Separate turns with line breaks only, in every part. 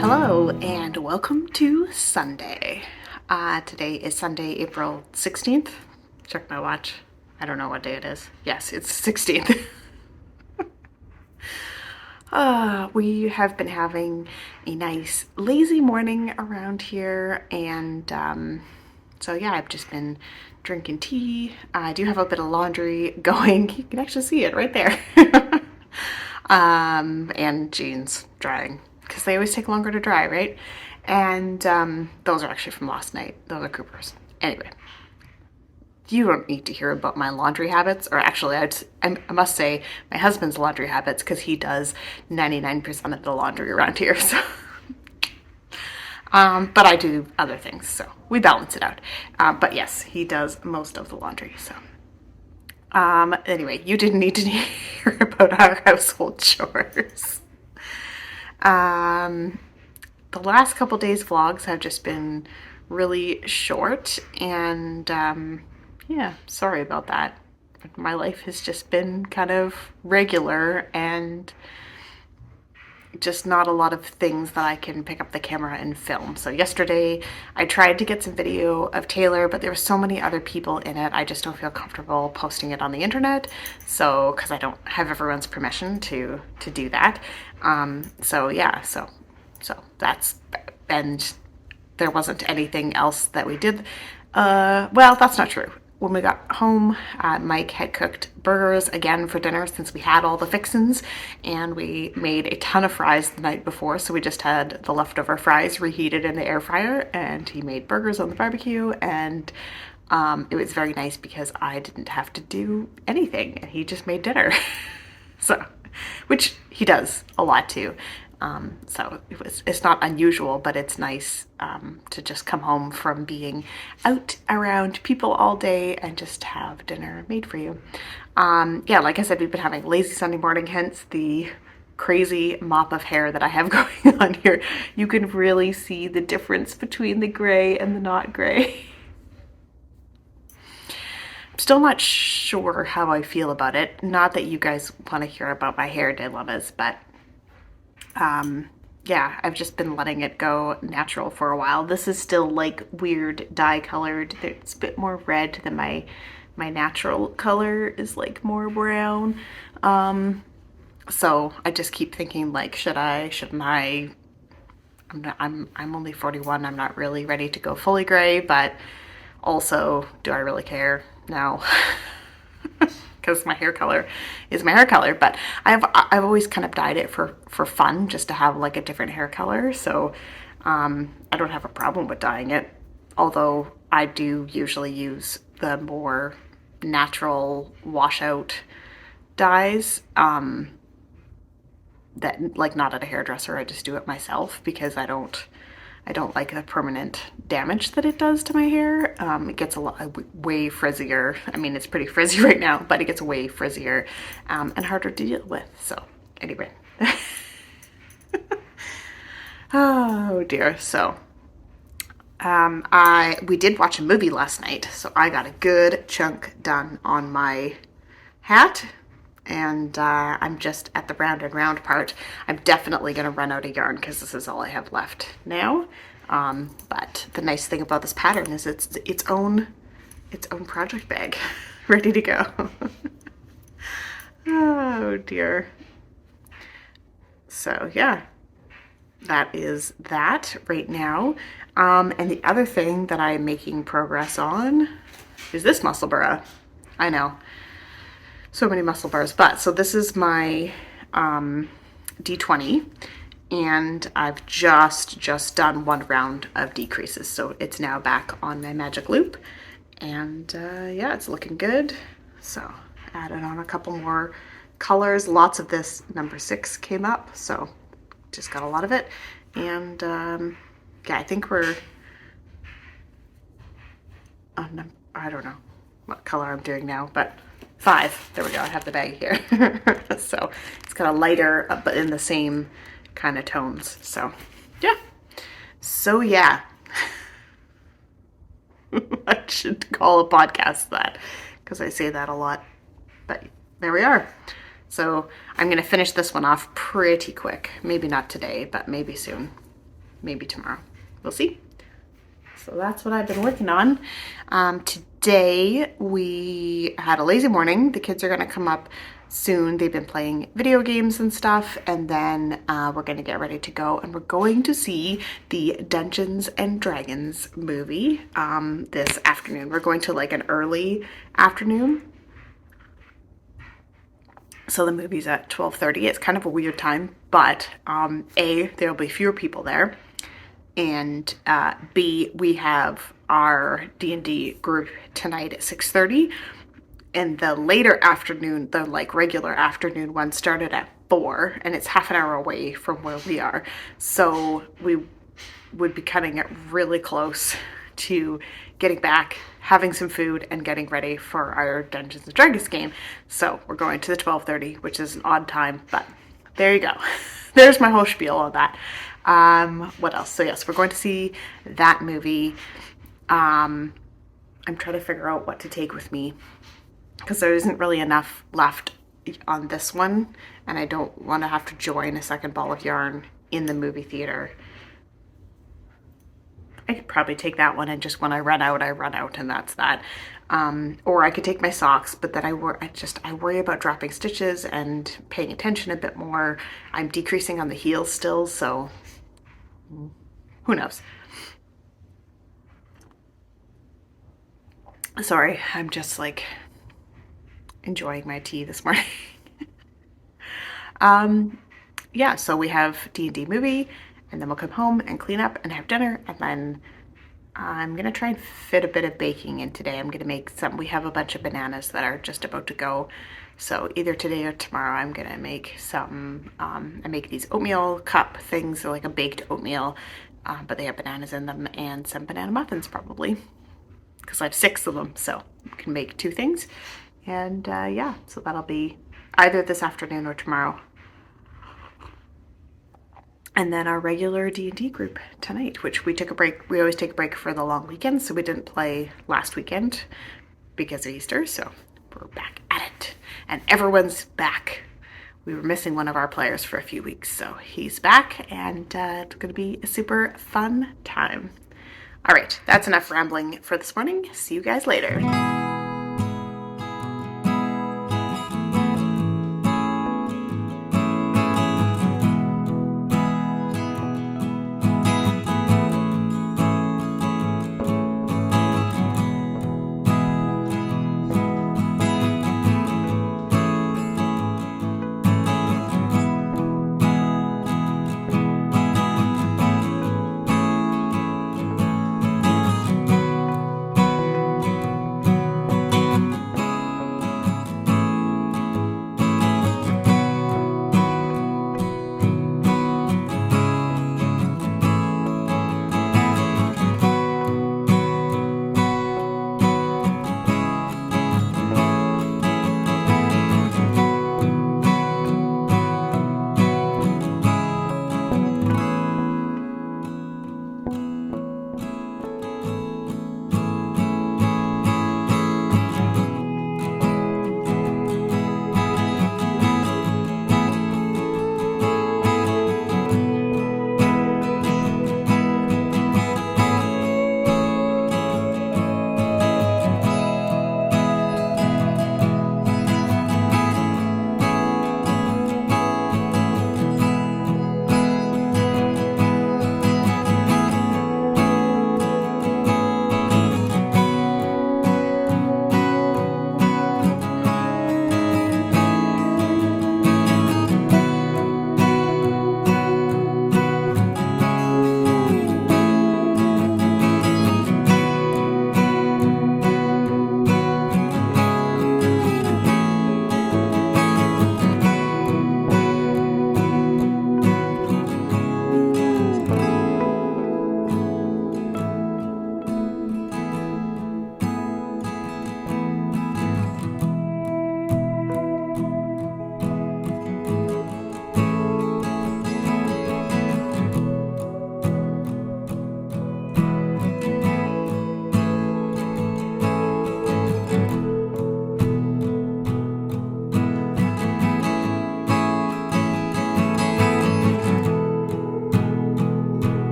Hello and welcome to Sunday. Today is Sunday, April 16th. Check my watch. I don't know what day it is. Yes, it's 16th. We have been having a nice lazy morning around here, and so yeah, I've just been drinking tea. I do have a bit of laundry going. You can actually see it right there. And jeans drying because they always take longer to dry, right? And those are actually from last night. Those are Cooper's. Anyway, you don't need to hear about my laundry habits, or actually, I must say my husband's laundry habits because he does 99% of the laundry around here. So, but I do other things, so we balance it out. But yes, he does most of the laundry. So, anyway, you didn't need to hear about our household chores. The last couple days vlogs have just been really short, and yeah, sorry about that. My life has just been kind of regular and just not a lot of things that I can pick up the camera and film. So yesterday I tried to get some video of Taylor, but there were so many other people in it. I just don't feel comfortable posting it on the internet. So, because I don't have everyone's permission to do that. So yeah, so that's, and there wasn't anything else that we did. Well, that's not true. When we got home, Mike had cooked burgers again for dinner since we had all the fixins, and we made a ton of fries the night before, so we just had the leftover fries reheated in the air fryer, and he made burgers on the barbecue, and it was very nice because I didn't have to do anything, and he just made dinner. So, which he does a lot too. So it's not unusual, but it's nice to just come home from being out around people all day and just have dinner made for you. Yeah, like I said, we've been having lazy Sunday morning, hence the crazy mop of hair that I have going on here. You can really see the difference between the gray and the not gray. I'm still not sure how I feel about it. Not that you guys want to hear about my hair dilemmas, but yeah, I've just been letting it go natural for a while. This is still like weird dye colored. It's a bit more red than my natural color is like more brown. So I just keep thinking like, should I, shouldn't I? I'm only 41. I'm not really ready to go fully gray, but also, do I really care? No. Because my hair color is my hair color, but I've always kind of dyed it for fun, just to have like a different hair color. So I don't have a problem with dyeing it, although I do usually use the more natural washout dyes that, like, not at a hairdresser. I just do it myself because I don't like the permanent damage that it does to my hair. It gets way frizzier. I mean, it's pretty frizzy right now, but it gets way frizzier and harder to deal with. So anyway, oh dear. So we did watch a movie last night, so I got a good chunk done on my hat. And I'm just at the round and round part. I'm definitely going to run out of yarn because this is all I have left now. But the nice thing about this pattern is it's its own project bag, ready to go. Oh dear. So yeah, that is that right now. And the other thing that I'm making progress on is this muscle bra. I know. So many muscle bars, but so this is my D20, and I've just done one round of decreases, so it's now back on my magic loop, and yeah, it's looking good. So added on a couple more colors. Lots of this number 6 came up, so just got a lot of it, and yeah, I think we're on, I don't know what color I'm doing now, but 5. There we go. I have the bag here. So it's kind of lighter, but in the same kind of tones. So yeah. So yeah. I should call a podcast that, because I say that a lot. But there we are. So I'm going to finish this one off pretty quick. Maybe not today, but maybe soon. maybe tomorrow. We'll see. So that's what I've been working on. Today we had a lazy morning. The kids are gonna come up soon. They've been playing video games and stuff, and then we're gonna get ready to go, and we're going to see the Dungeons and Dragons movie this afternoon. We're going to like an early afternoon. So the movie's at 12:30. It's kind of a weird time, but A, there'll be fewer people there, and B, we have our D&D group tonight at 6:30, and the later afternoon, the like regular afternoon one, started at 4, and it's half an hour away from where we are. So we would be cutting it really close to getting back, having some food, and getting ready for our Dungeons and Dragons game. So we're going to the 12:30, which is an odd time, but there you go. There's my whole spiel on that. What else? So yes, we're going to see that movie. I'm trying to figure out what to take with me because there isn't really enough left on this one, and I don't want to have to join a second ball of yarn in the movie theater. I could probably take that one, and just when I run out, and that's that. Or I could take my socks, but then I worry about dropping stitches and paying attention a bit more. I'm decreasing on the heels still, so who knows? Sorry, I'm just like enjoying my tea this morning. Yeah, so we have D&D movie, and then we'll come home and clean up and have dinner, and then I'm gonna try and fit a bit of baking in today. I'm gonna make some, we have a bunch of bananas that are just about to go. So either today or tomorrow I'm gonna make some, I make these oatmeal cup things, like a baked oatmeal, but they have bananas in them, and some banana muffins probably, because I have 6 of them, so I can make 2 things. And yeah, so that'll be either this afternoon or tomorrow. And then our regular D&D group tonight, which we took a break. We always take a break for the long weekend, so we didn't play last weekend because of Easter, so we're back at it. And everyone's back. We were missing one of our players for a few weeks, so he's back, and it's gonna be a super fun time. All right, that's enough rambling for this morning. See you guys later.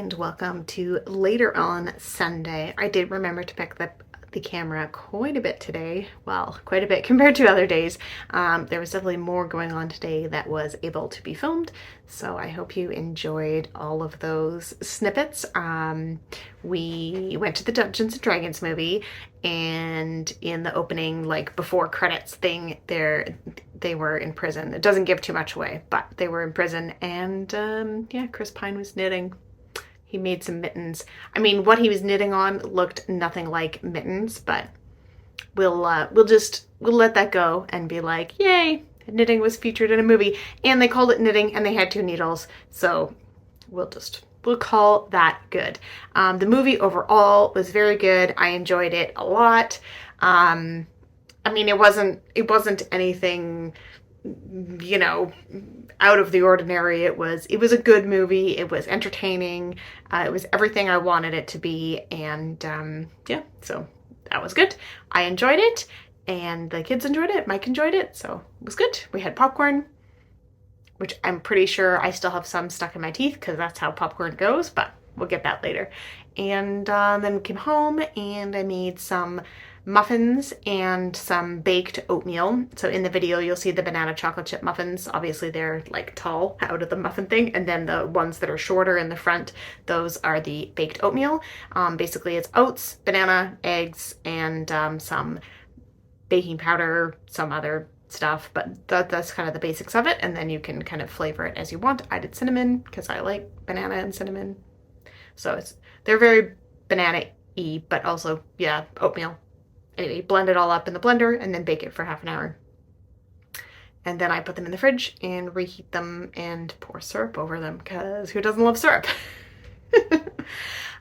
and welcome to later on Sunday. I did remember to pick the camera quite a bit today. Well, quite a bit compared to other days. There was definitely more going on today that was able to be filmed, so I hope you enjoyed all of those snippets. We went to the Dungeons and Dragons movie, and in the opening, like before credits thing, they were in prison. It doesn't give too much away, but they were in prison, and yeah, Chris Pine was knitting. He made some mittens. I mean, what he was knitting on looked nothing like mittens, but we'll let that go and be like, yay, knitting was featured in a movie, and they called it knitting, and they had 2 needles, so we'll call that good. The movie overall was very good. I enjoyed it a lot. I mean, it wasn't anything, you know, out of the ordinary. It was a good movie. It was entertaining. It was everything I wanted it to be, and yeah, so that was good. I enjoyed it, and the kids enjoyed it. Mike enjoyed it, so it was good. We had popcorn, which I'm pretty sure I still have some stuck in my teeth because that's how popcorn goes, but we'll get that later. And then we came home and I made some muffins and some baked oatmeal. So in the video, you'll see the banana chocolate chip muffins. Obviously, they're like tall out of the muffin thing. And then the ones that are shorter in the front, those are the baked oatmeal. Basically, it's oats, banana, eggs, and some baking powder, some other stuff, but that's kind of the basics of it, and then you can kind of flavor it as you want. I did cinnamon because I like banana and cinnamon, so they're very banana-y, but also, yeah, oatmeal. Anyway, blend it all up in the blender and then bake it for half an hour, and then I put them in the fridge and reheat them and pour syrup over them, because who doesn't love syrup?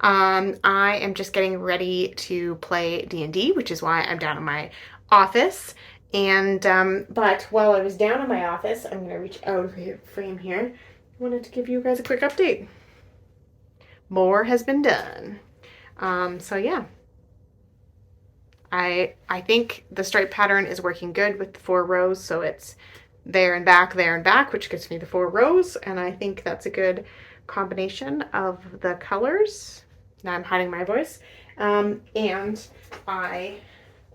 I am just getting ready to play D&D, which is why I'm down in my office. And but while I was down in my office, I'm going to reach out of the frame here. I wanted to give you guys a quick update. More has been done. So yeah, I think the stripe pattern is working good with the 4 rows, so it's there and back, which gives me the 4 rows, and I think that's a good combination of the colors. Now I'm hiding my voice. And I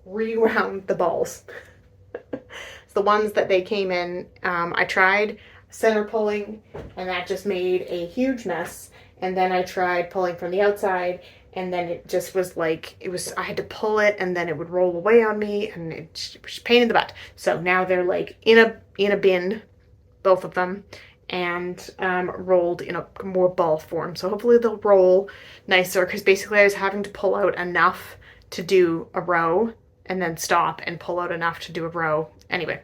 rewound the balls. It's the ones that they came in. I tried center pulling, and that just made a huge mess. And then I tried pulling from the outside, and then it just was like, I had to pull it, and then it would roll away on me, and it was a pain in the butt. So now they're like in a bin, both of them, and rolled in a more ball form. So hopefully they'll roll nicer, because basically I was having to pull out enough to do a row and then stop and pull out enough to do a row. Anyway,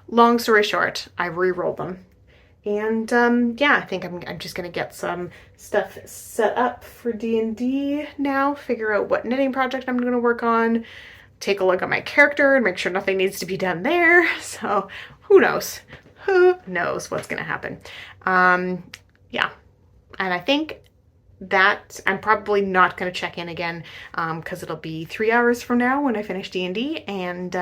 long story short, I re-rolled them. And yeah, I think I'm just gonna get some stuff set up for D&D now, figure out what knitting project I'm gonna work on, take a look at my character and make sure nothing needs to be done there. So who knows? Who knows what's gonna happen? Yeah, and I think that I'm probably not going to check in again, because it'll be 3 hours from now when I finish D&D, and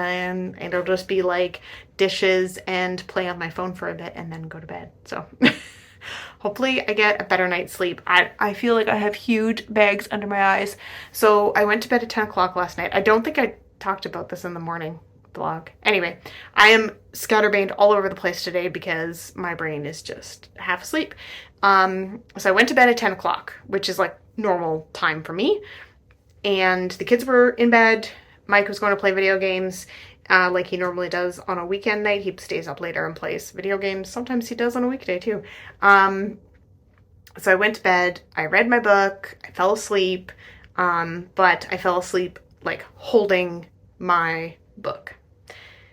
it'll just be like dishes and play on my phone for a bit and then go to bed. So hopefully I get a better night's sleep. I feel like I have huge bags under my eyes. So I went to bed at 10 o'clock last night. I don't think I talked about this in the morning vlog. Anyway, I am scatterbrained all over the place today because my brain is just half asleep. So I went to bed at 10 o'clock, which is like normal time for me. And the kids were in bed. Mike was going to play video games, like he normally does on a weekend night. He stays up later and plays video games. Sometimes he does on a weekday too. So I went to bed, I read my book, I fell asleep, but I fell asleep like holding my book.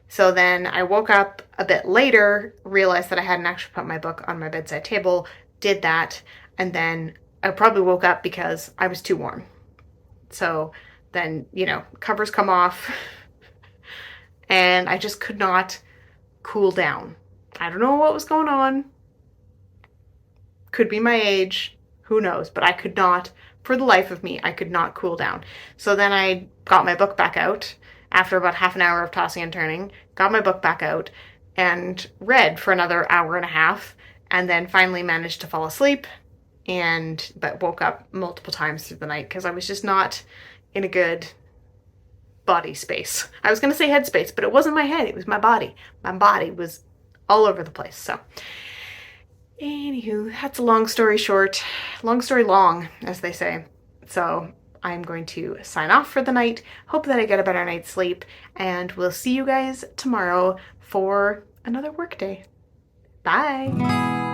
So then I woke up a bit later, realized that I hadn't actually put my book on my bedside table, did that, and then I probably woke up because I was too warm. So then, you know, covers come off, and I just could not cool down. I don't know what was going on. Could be my age, who knows, but I could not, for the life of me, I could not cool down. So then I got my book back out after about half an hour of tossing and turning, got my book back out and read for another hour and a half, and then finally managed to fall asleep but woke up multiple times through the night because I was just not in a good body space. I was going to say head space, but it wasn't my head, it was my body. My body was all over the place. So anywho, that's a long story short, long story long, as they say. So I'm going to sign off for the night. Hope that I get a better night's sleep, and we'll see you guys tomorrow for another work day. Bye.